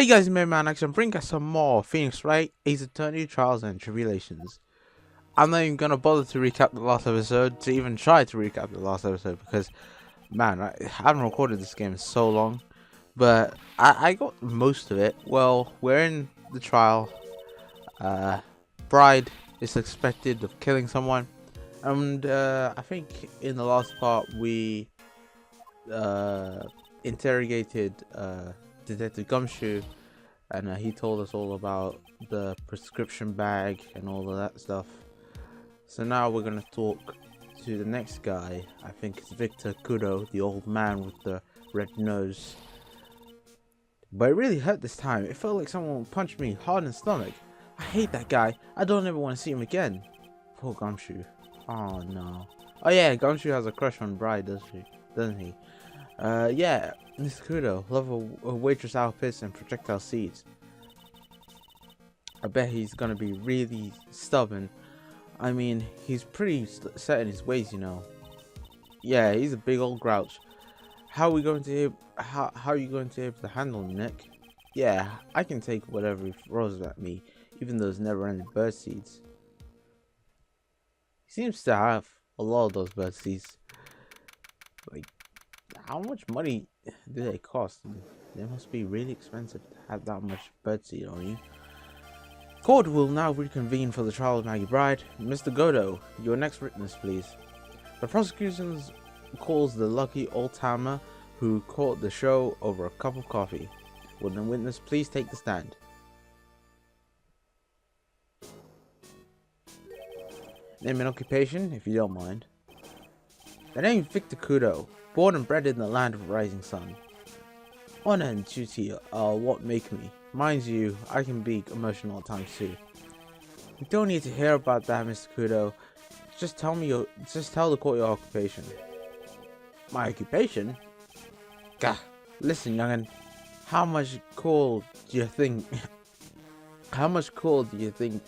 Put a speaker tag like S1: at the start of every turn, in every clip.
S1: Hey guys, man, I can bring us some more Phoenix Wright, Ace Attorney, Trials and Tribulations. I'm not even gonna bother to recap the last episode, to even try to recap the last episode, because, man, I haven't recorded this game in so long. But I got most of it. Well, we're in the trial. Bride is suspected of killing someone. And I think in the last part we interrogated Detective Gumshoe, and he told us all about the prescription bag and all of that stuff. So now we're gonna talk to the next guy. I think it's Victor Kudo, the old man with the red nose. But it really hurt this time. It felt like someone punched me hard in the stomach. I hate that guy. I don't ever want to see him again. Poor Gumshoe. Oh no. Oh yeah, Gumshoe has a crush on Bride, doesn't he? Yeah, Mr. Kudo, love a waitress outfits and projectile seeds. I bet he's gonna be really stubborn. I mean, he's pretty set in his ways, you know. Yeah, he's a big old grouch. How are you going to be able to handle him, Nick? Yeah, I can take whatever he throws at me, even those never-ending bird seeds. He seems to have a lot of those bird seeds. Like, how much money do they cost? They must be really expensive to have that much birdseed on you. Court will now reconvene for the trial of Maggie Bride. Mr. Godo, your next witness, please. The prosecution calls the lucky old-timer who caught the show over a cup of coffee. Would the witness please take the stand? Name and occupation, if you don't mind. The name Victor Kudo, born and bred in the land of rising sun. Honor and duty are what make me. Mind you, I can be emotional at times too. You don't need to hear about that, Mr. Kudo. Just tell the court your occupation. My occupation? Gah. Listen, young'un. How much cool do you think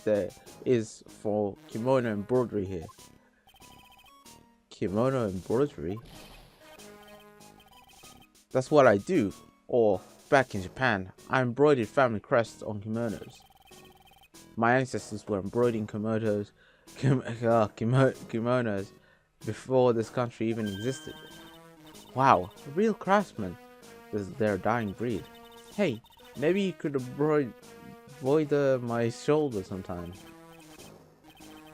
S1: there is for kimono embroidery here? Kimono embroidery? That's what I do. Or, back in Japan, I embroidered family crests on kimonos. My ancestors were embroidering kimonos before this country even existed. Wow, a real craftsman. This is their dying breed. Hey, maybe you could embroider my shoulder sometime.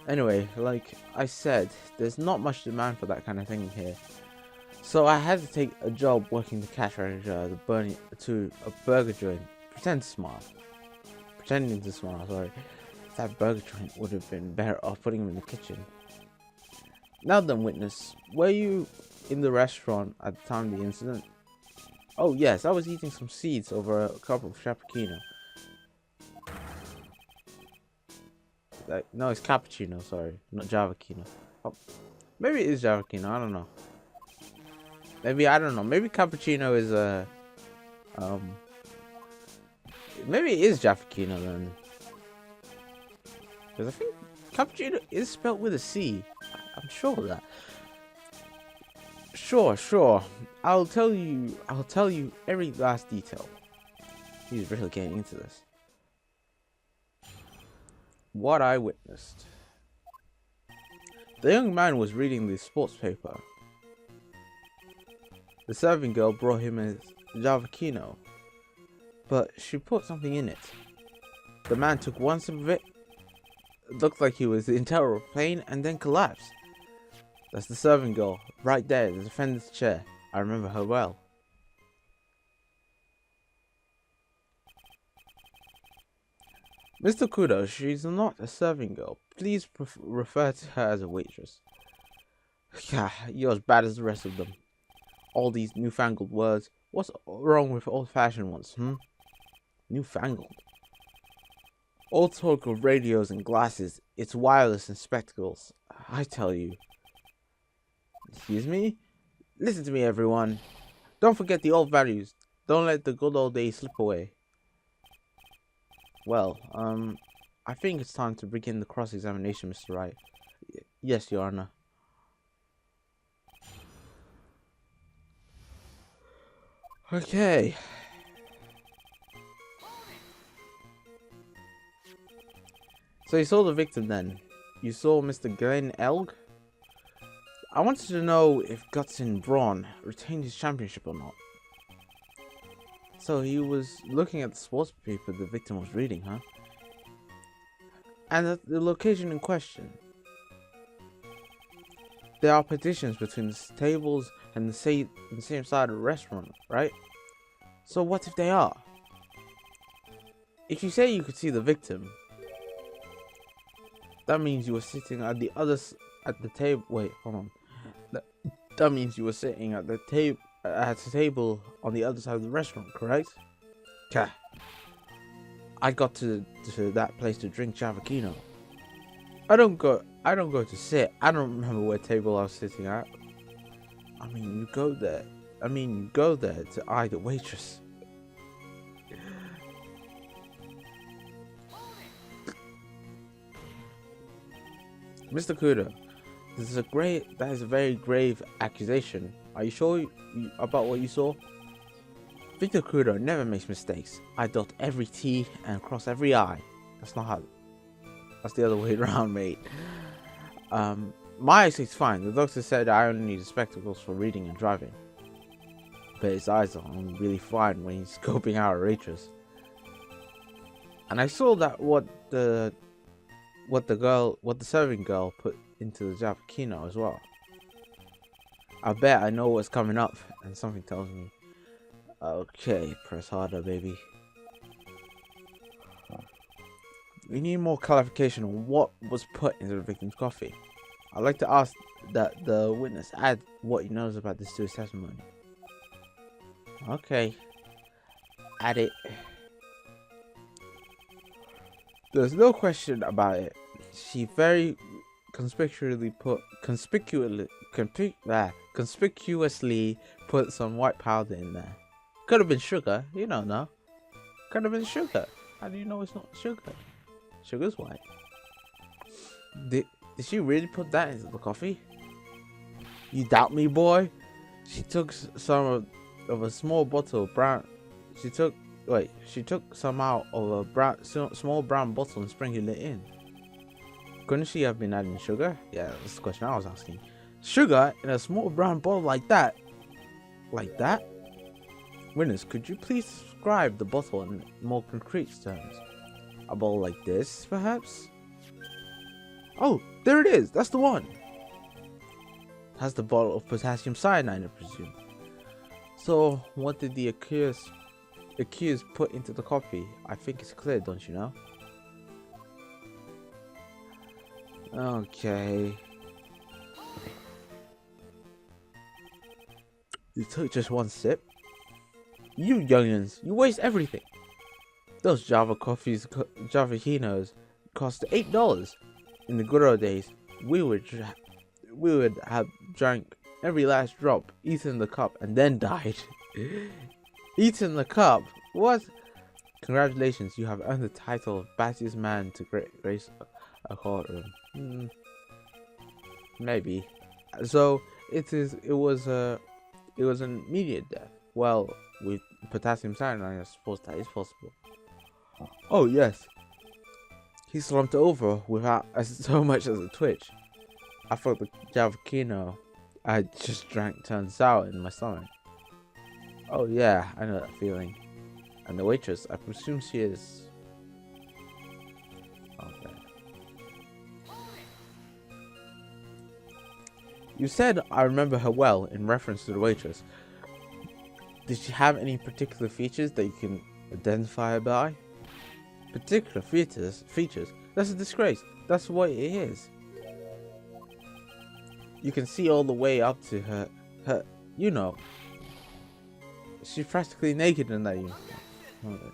S1: Anyway, like I said, there's not much demand for that kind of thing here. So I had to take a job working the cash register at a burger joint. Pretending to smile, sorry. That burger joint would have been better off putting him in the kitchen. Now then, witness, were you in the restaurant at the time of the incident? Oh yes, I was eating some seeds over a cup of cappuccino. No, it's cappuccino, sorry, not javacchino. Oh, maybe it is javacchino, I don't know. Maybe cappuccino is maybe it is Jaffaquino then. Because I think cappuccino is spelled with a C. I'm sure of that. Sure. I'll tell you every last detail. He's really getting into this. What I witnessed. The young man was reading the sports paper. The serving girl brought him a javacchino, but she put something in it. The man took one sip of it. It looked like he was in terrible pain and then collapsed. That's the serving girl, right there, the defendant's chair. I remember her well. Mr. Kudo, she's not a serving girl. Please refer to her as a waitress. Yeah, you're as bad as the rest of them. All these newfangled words. What's wrong with old-fashioned ones, Newfangled. All talk of radios and glasses. It's wireless and spectacles. I tell you. Excuse me? Listen to me, everyone. Don't forget the old values. Don't let the good old days slip away. Well, I think it's time to begin the cross-examination, Mr. Wright. Yes, Your Honor. Okay. So you saw the victim then. You saw Mr. Glenn Elg. I wanted to know if Guts and Braun retained his championship or not. So he was looking at the sports paper the victim was reading, huh? And at the location in question, there are partitions between the tables and the same side of the restaurant, right? So what if they are? If you say you could see the victim, that means you were sitting at the table. Wait, hold on. That means you were sitting at the table on the other side of the restaurant, correct? Okay. I got to that place to drink Chavacchino. I don't go to sit. I don't remember what table I was sitting at. I mean, you go there to eye the waitress. Mr. Kudo, that is a very grave accusation. Are you sure about what you saw? Victor Kudo never makes mistakes. I dot every T and cross every I. That's the other way around, mate. My eyesight's fine. The doctor said I only need spectacles for reading and driving. But his eyes are really fine when he's scoping out a waitress. And I saw that what the serving girl put into the Chavacchino as well. I bet I know what's coming up, and something tells me. Okay, press harder, baby. We need more clarification on what was put into the victim's coffee. I'd like to ask that the witness add what he knows about this to his testimony. Okay. Add it. There's no question about it. She very conspicuously put some white powder in there. Could have been sugar, you don't know. Could have been sugar. How do you know it's not sugar? Sugar's white. Did she really put that into the coffee? You doubt me, boy? She took some of a small bottle of brown. She took some out of a small brown bottle and sprinkled it in. Couldn't she have been adding sugar? Yeah, that's the question I was asking. Sugar in a small brown bottle like that? Like that? Witness, could you please describe the bottle in more concrete terms? A bottle like this, perhaps? Oh, there it is! That's the one! Has the bottle of potassium cyanide, I presume. So, what did the accused put into the coffee? I think it's clear, don't you know? Okay. You took just one sip? You youngins, you waste everything. Those Chavacchinos cost $8. In the good old days, we would have drank every last drop, eaten the cup, and then died. Eaten the cup? What? Congratulations, you have earned the title of battiest man to grace a courtroom. Maybe. So it was an immediate death. Well, with potassium cyanide, I suppose that is possible. Oh yes. He slumped over without so much as a twitch. I thought the Chavacchino I just drank turned sour in my stomach. Oh yeah, I know that feeling. And the waitress, I presume she is... Okay. You said I remember her well in reference to the waitress. Did she have any particular features that you can identify her by? Particular features? That's a disgrace. That's what it is. You can see all the way up to her, you know. She's practically naked in that uniform.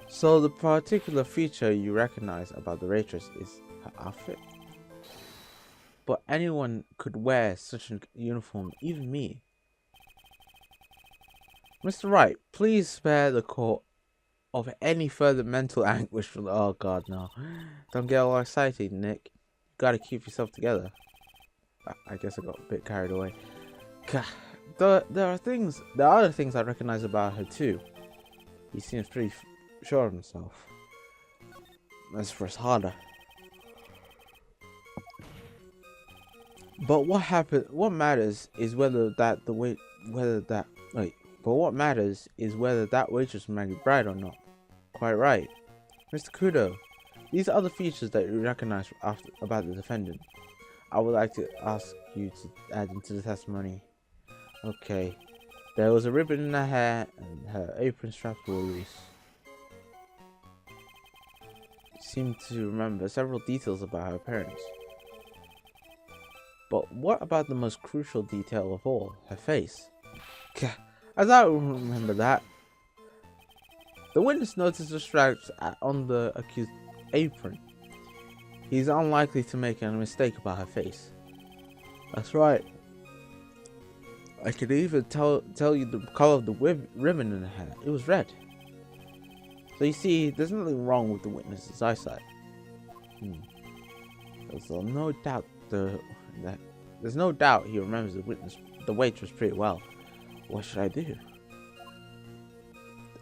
S1: So the particular feature you recognize about the waitress is her outfit. But anyone could wear such a uniform, even me. Mr. Wright, please spare the court of any further mental anguish from the... Oh god, no. Don't get all excited, Nick. You gotta keep yourself together. I guess I got a bit carried away. There are other things I recognize about her too. He seems pretty sure of himself. Let's press harder. But what happened? What matters is whether that waitress was Maggie Bride or not. Quite right, Mr. Kudo. These are the features that you recognize about the defendant. I would like to ask you to add into the testimony. Okay. There was a ribbon in her hair and her apron straps were loose. She seemed to remember several details about her appearance. But what about the most crucial detail of all, her face? I don't remember that. The witness noticed the straps on the accused's apron. He's unlikely to make a mistake about her face. That's right. I could even tell you the color of the ribbon in her hair. It was red. So you see, there's nothing wrong with the witness's eyesight. There's no doubt he remembers the waitress pretty well. What should I do?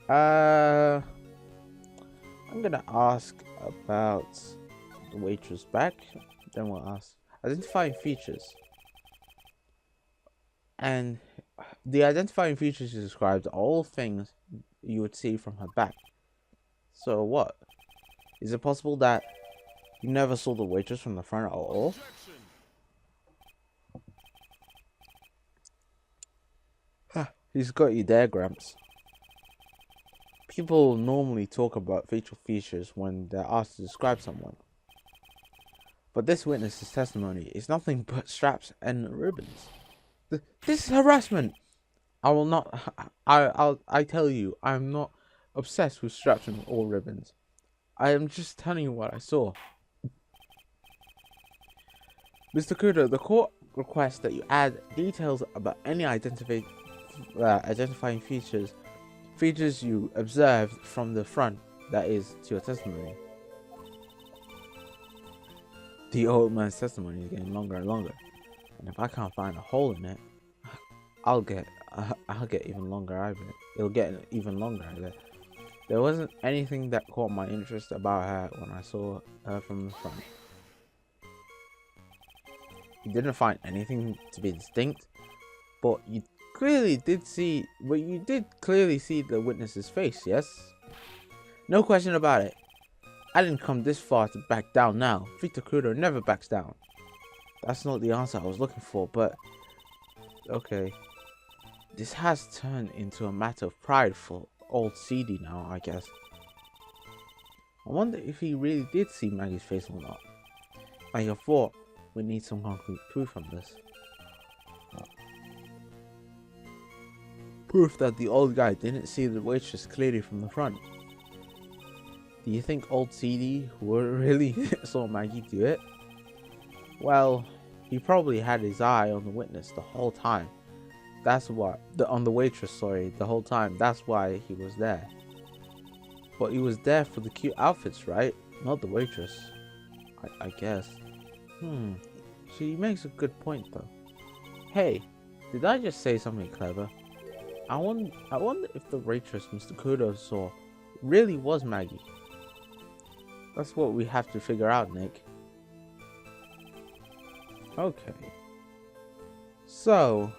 S1: I'm gonna ask about the waitress back. Then we'll ask identifying features. And the identifying features she described are all things you would see from her back. So what? Is it possible that you never saw the waitress from the front at all? He's got you there, Gramps. People normally talk about facial features when they're asked to describe someone. But this witness's testimony is nothing but straps and ribbons. This is harassment! I will not. I tell you, I am not obsessed with straps and or ribbons. I am just telling you what I saw. Mr. Kudo, the court requests that you add details about any identifying features you observed from the front, that is, to your testimony. The old man's testimony is getting longer and longer, and if I can't find a hole in it, I'll get even longer. It'll get even longer. There wasn't anything that caught my interest about her when I saw her from the front. You didn't find anything to be distinct, but you did clearly see the witness's face, yes? No question about it. I didn't come this far to back down now. Victor Kudo never backs down. That's not the answer I was looking for, but okay. This has turned into a matter of pride for old CD now, I guess. I wonder if he really did see Maggie's face or not. Like I thought, we need some concrete proof on this. Proof that the old guy didn't see the waitress clearly from the front. Do you think old CD really saw Maggie do it? Well, he probably had his eye on the witness the whole time. On the waitress, sorry, the whole time. That's why he was there. But he was there for the cute outfits, right? Not the waitress. I guess. She makes a good point though. Hey, did I just say something clever? I wonder if the waitress Mr. Kudo saw really was Maggie. That's what we have to figure out, Nick. Okay. So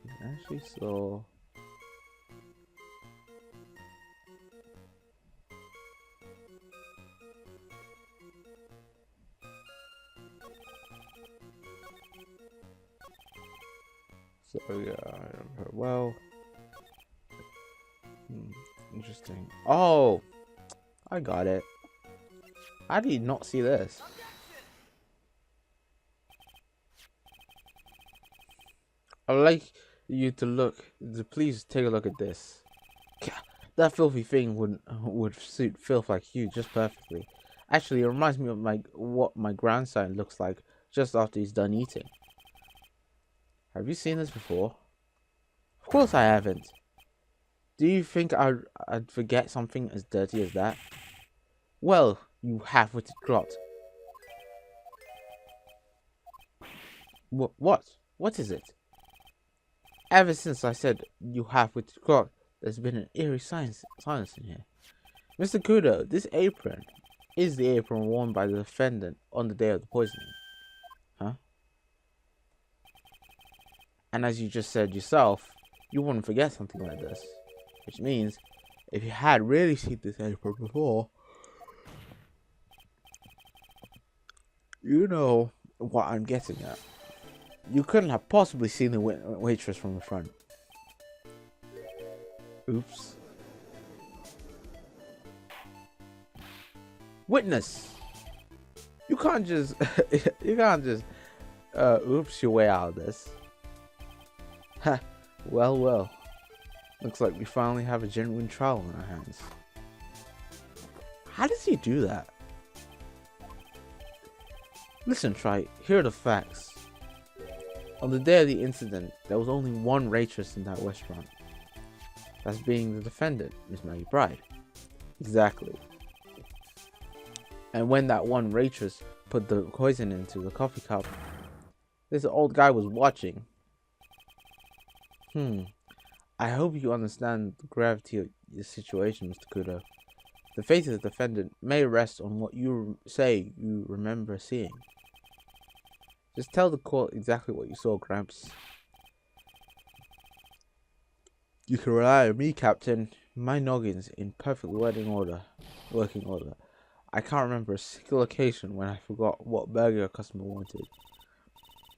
S1: he actually saw yeah, I remember. Well, interesting. Oh, I got it. How did you not see this? I'd like you to please take a look at this. That filthy thing would suit filth like you just perfectly. Actually, it reminds me of what my grandson looks like just after he's done eating. Have you seen this before? Of course I haven't. Do you think I'd forget something as dirty as that? Well, you half-witted clot. What? What is it? Ever since I said you half-witted clot, there's been an eerie silence in here. Mr. Kudo, this apron is the apron worn by the defendant on the day of the poisoning. Huh? And as you just said yourself, you wouldn't forget something like this. Which means, if you had really seen this apron before, you know what I'm getting at. You couldn't have possibly seen the waitress from the front. Oops. Witness! You can't just oops your way out of this. Ha, well. Looks like we finally have a genuine trial on our hands. How does he do that? Listen, Wright, here are the facts. On the day of the incident, there was only one waitress in that restaurant. That's being the defendant, Miss Maggie Bride. Exactly. And when that one waitress put the poison into the coffee cup, this old guy was watching. I hope you understand the gravity of the situation, Mr. Kudo. The fate of the defendant may rest on what you say you remember seeing. Just tell the court exactly what you saw, Gramps. You can rely on me, Captain. My noggin's in perfect working order. I can't remember a single occasion when I forgot what burger a customer wanted.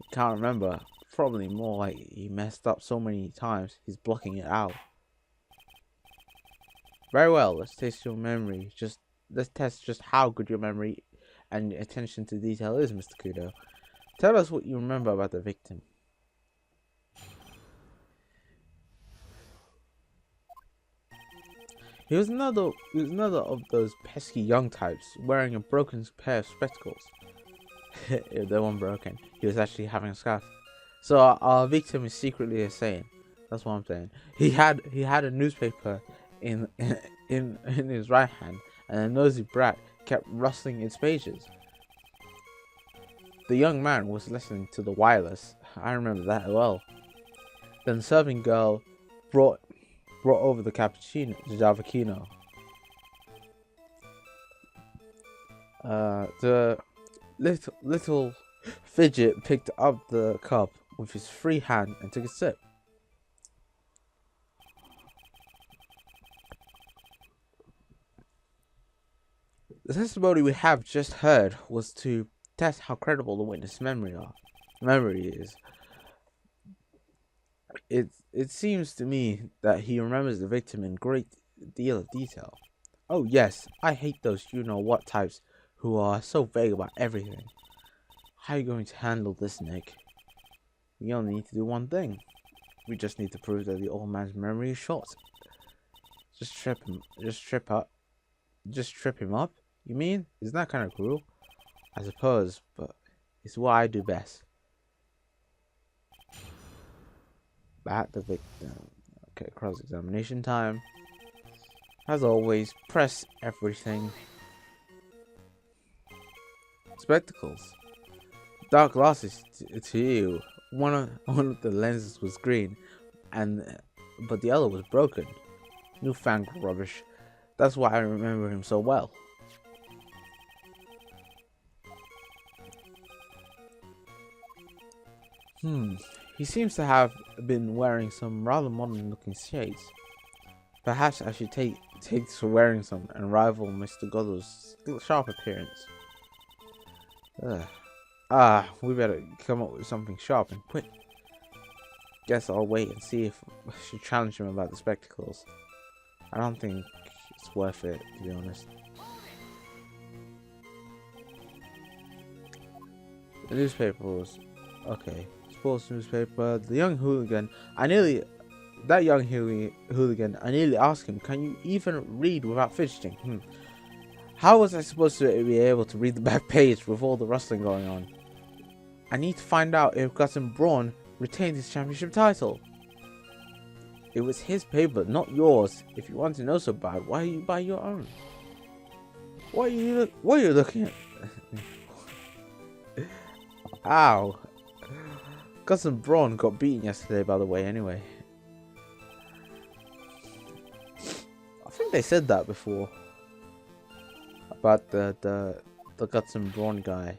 S1: I can't remember. Probably more like he messed up so many times he's blocking it out. Very well, let's test your memory. Let's test just how good your memory and attention to detail is, Mr. Kudo. Tell us what you remember about the victim. He was another of those pesky young types wearing a broken pair of spectacles. They weren't broken. He was actually having a scarf. So our victim is secretly insane. That's what I'm saying. He had a newspaper in his right hand, and a nosy brat kept rustling its pages. The young man was listening to the wireless. I remember that well. Then the serving girl brought over the Javakino. The little fidget picked up the cup with his free hand and took a sip. The testimony we have just heard was to test how credible the witness' memory is. It seems to me that he remembers the victim in great deal of detail. Oh yes, I hate those you-know-what types who are so vague about everything. How are you going to handle this, Nick? We only need to do one thing. We just need to prove that the old man's memory is short. Just trip him up? You mean? Isn't that kind of cruel? I suppose, but it's what I do best. Bat the victim. Okay, cross-examination time. As always, press everything. Spectacles. Dark glasses to you. One of the lenses was green, but the other was broken. Newfangled rubbish. That's why I remember him so well. He seems to have been wearing some rather modern-looking shades. Perhaps I should take to wearing some and rival Mr. Goddo's sharp appearance. We better come up with something sharp and quick. Guess I'll wait and see if I should challenge him about the spectacles. I don't think it's worth it, to be honest. The newspaper was okay. Sports newspaper. The young hooligan. I nearly asked him, "Can you even read without fidgeting?" How was I supposed to be able to read the back page with all the rustling going on? I need to find out if Gus and Braun retained his championship title. It was his paper, not yours. If you want to know so bad, why don't you buy your own? What are you looking at? Ow. Gus and Braun got beaten yesterday, by the way, anyway. I think they said that before. about the guts and brawn guy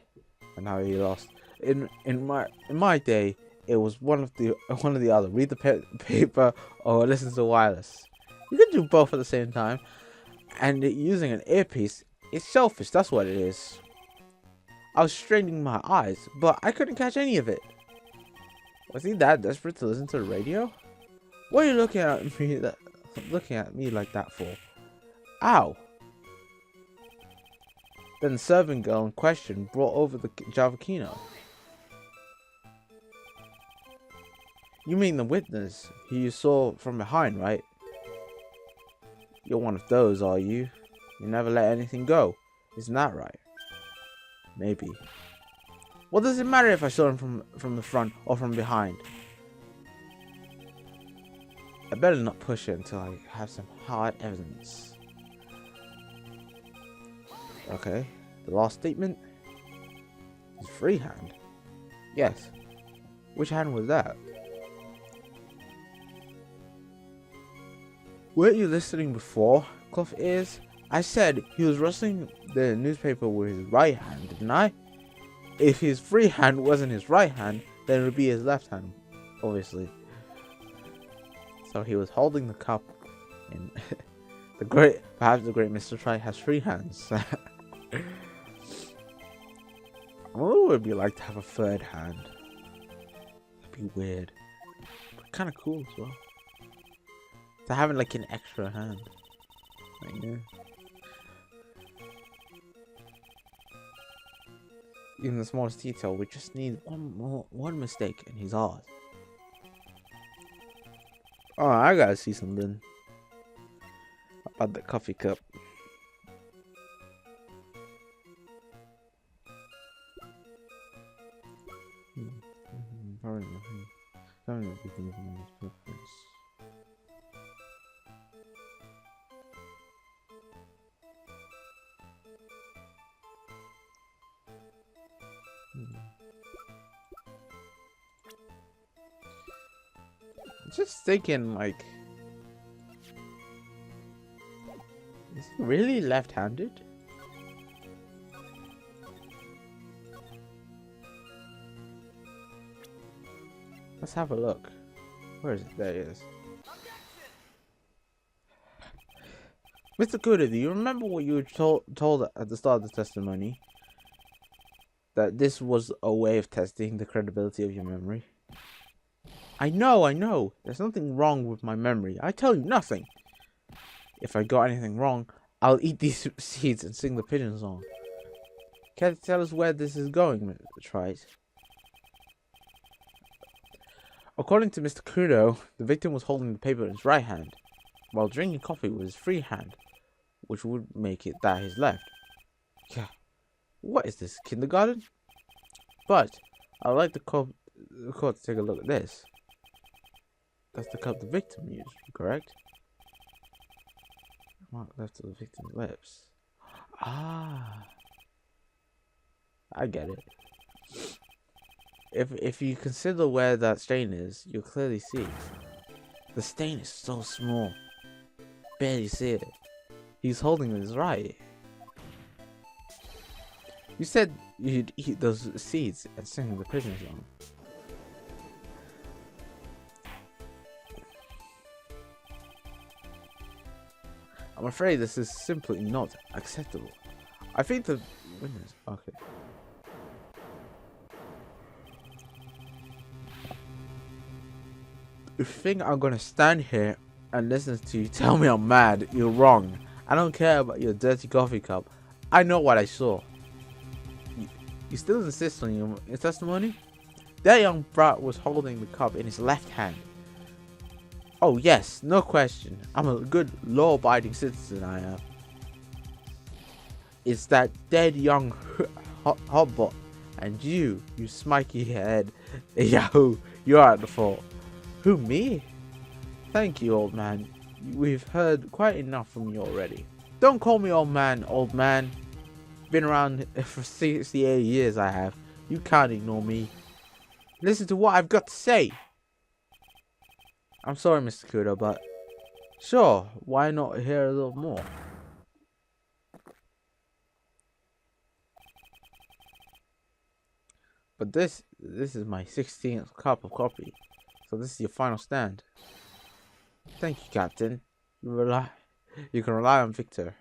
S1: and how he lost. In my day, it was one of the other. Read the paper or listen to wireless. You can do both at the same time. And using an earpiece is selfish. That's what it is. I was straining my eyes, but I couldn't catch any of it. Was he that desperate to listen to the radio? What are you looking at me like that for? Ow! Then the servant girl in question brought over the Javakino. You mean the witness who you saw from behind, right? You're one of those, are you? You never let anything go. Isn't that right? Maybe. What does it matter if I saw him from the front or from behind? I better not push it until I have some hard evidence. Okay. The last statement is free hand. Yes. Which hand was that? Weren't you listening before, Cloth Ears? I said he was rustling the newspaper with his right hand, didn't I? If his free hand wasn't his right hand, then it would be his left hand, obviously. So he was holding the cup in perhaps the great Mr. Try has free hands. I wonder what it would be like to have a third hand. That'd be weird. But kind of cool as well. To having like an extra hand. Like, yeah. In the smallest detail, we just need one mistake and he's ours. Oh, I gotta see something about the coffee cup. Just thinking, like, is he really left-handed? Let's have a look. Where is it? There it is. Mr. Kuda, do you remember what you were told at the start of the testimony? That this was a way of testing the credibility of your memory? I know. There's nothing wrong with my memory. I tell you nothing. If I got anything wrong, I'll eat these seeds and sing the pigeon song. Can you tell us where this is going, Mr. Wright? According to Mr. Kudo, the victim was holding the paper in his right hand, while drinking coffee with his free hand, which would make it that his left. Yeah. What is this, kindergarten? But I'd like the court to take a look at this. That's the cup the victim used, correct? Mark left of the victim's lips. Ah, I get it. If you consider where that stain is, you'll clearly see. The stain is so small, barely see it. He's holding it his right. You said you'd eat those seeds and sing the pigeon song. I'm afraid this is simply not acceptable. I think the witness. Okay. If you think I'm gonna stand here and listen to you tell me I'm mad, you're wrong. I don't care about your dirty coffee cup. I know what I saw. You still insist on your testimony? That young brat was holding the cup in his left hand. Oh yes, no question. I'm a good law-abiding citizen, I am. It's that dead young hotbot. And you smiky head yahoo, you're at the fault. Who, me? Thank you, old man. We've heard quite enough from you already. Don't call me old man. Been around for 68 years I have. You can't ignore me. Listen to what I've got to say. I'm sorry, Mr. Kudo, but sure, why not hear a little more? But this is my 16th cup of coffee. So this is your final stand. Thank you, Captain. You can rely on Victor.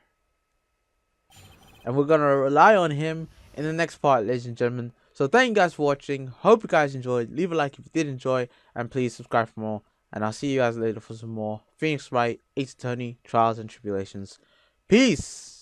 S1: And we're gonna rely on him in the next part, ladies and gentlemen. So thank you guys for watching. Hope you guys enjoyed. Leave a like if you did enjoy, and please subscribe for more. And I'll see you guys later for some more Phoenix Wright, Ace Attorney, Trials and Tribulations. Peace!